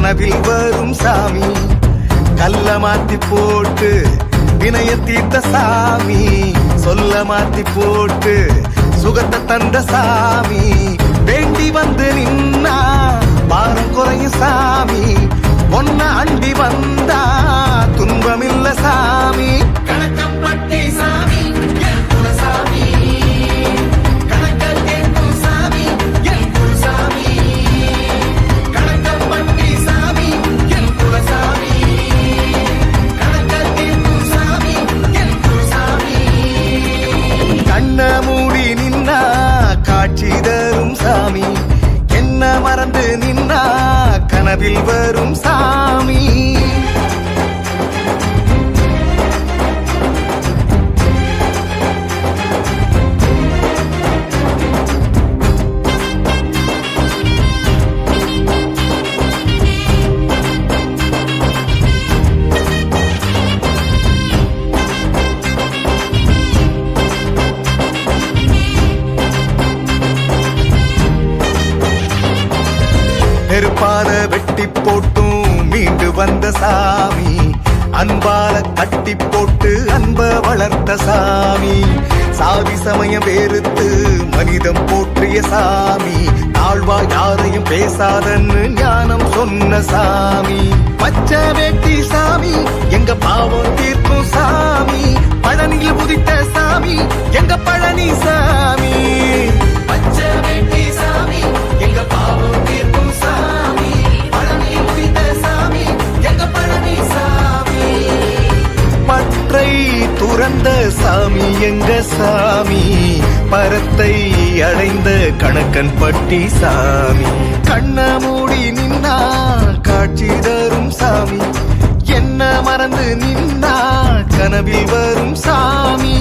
கனவில் வரும் சாமி. கல்ல மாத்தி போட்டு வினய தீர்த்த சாமி. சொல்ல மாத்தி போட்டு சுகத்தை தந்த சாமி. வேண்டி வந்து நின்னா பாரம் குறையும் சாமி. ஒன்ன அண்டி வந்தா துன்பமில்ல சாமி. கணக்கம்பட்டி சாமி என் குலசாமி. கணக்கல் கேட்கும் சாமி என் குலசாமி. கணக்கம்பட்டி சாமி என் குலசாமி. கணக்கல் கேட்கும் சாமி என் குலசாமி. கண்ண மூடி நின்னா காட்சி தரும் சாமி. என்ன மறந்து நின்னா கனவில் வரும் சாமி. நெருப்பாத வெட்டி போட்டும் மீண்டு வந்த சாமி. அன்பால கட்டி போட்டு அன்ப வளர்த்த சாமி. சாதி சமயம் வேறுத்து மனிதம் போற்றிய சாமி. தாழ்வா யாரையும் பேசாதன்னு ஞானம் சொன்ன சாமி. பச்சை வேட்டி சாமி எங்க பாவம் தீர்க்கும் சாமி. பழனியில் உதித்த சாமி எங்க பழனி சாமி. பச்சை வேட்டி சாமி எங்க பாவம் தீர்க்கும் சாமி. பழனியில் உதித்த சாமி எங்க பழனி சாமி. பற்றை துறந்த சாமி எங்க சாமி. பரத்தை அடைந்த கணக்கன் பட்டி சாமி. கண்ண மூடி நின்னா காட்சி தரும் சாமி. என்ன மறந்து நின்னா கனவில் வரும் சாமி.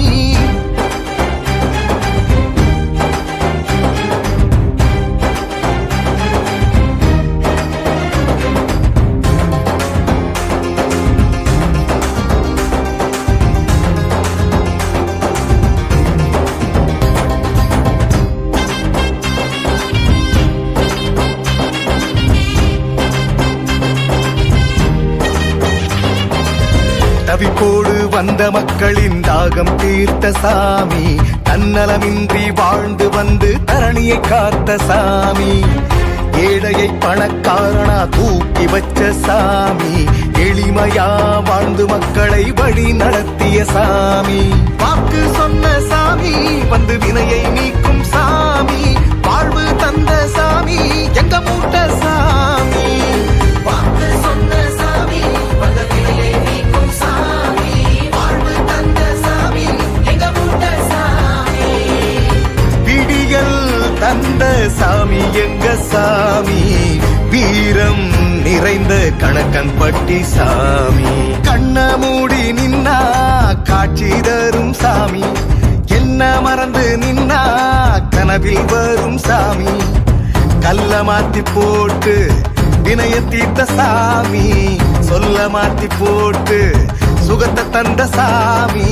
தவிப்போடு வந்த மக்களின் தாகம் தீர்த்த சாமி. தன்னலமின்றி வாழ்ந்து வந்து தரணியை காத்த சாமி. ஏழையை பணக்காரனா தூக்கி வச்ச சாமி. எளிமையா வாழ்ந்து மக்களை வழி நடத்திய சாமி. வாக்கு சொன்ன சாமி வந்து வினையை நீக்கும் சாமி. வாழ்வு தந்த சாமி எங்க மூட்ட சாமி. வாக்கு சொன்ன சாமி வந்த வினையை நீக்கும் சாமி. வாழ்வு தந்த சாமி எங்க மூட்ட சாமி. விடியல் தந்த சாமி எங்க சாமி. வீரம் நிறைந்த கணக்கன் பட்டி சாமி. கண்ண மூடி நின்னா காட்சி தரும் சாமி. என்ன மறந்து நின்னா கனவில் வரும் சாமி. கல்ல மாத்தி போட்டு வினய தீர்த்த சாமி. சொல்ல மாத்தி போட்டு சுகத்தை தந்த சாமி.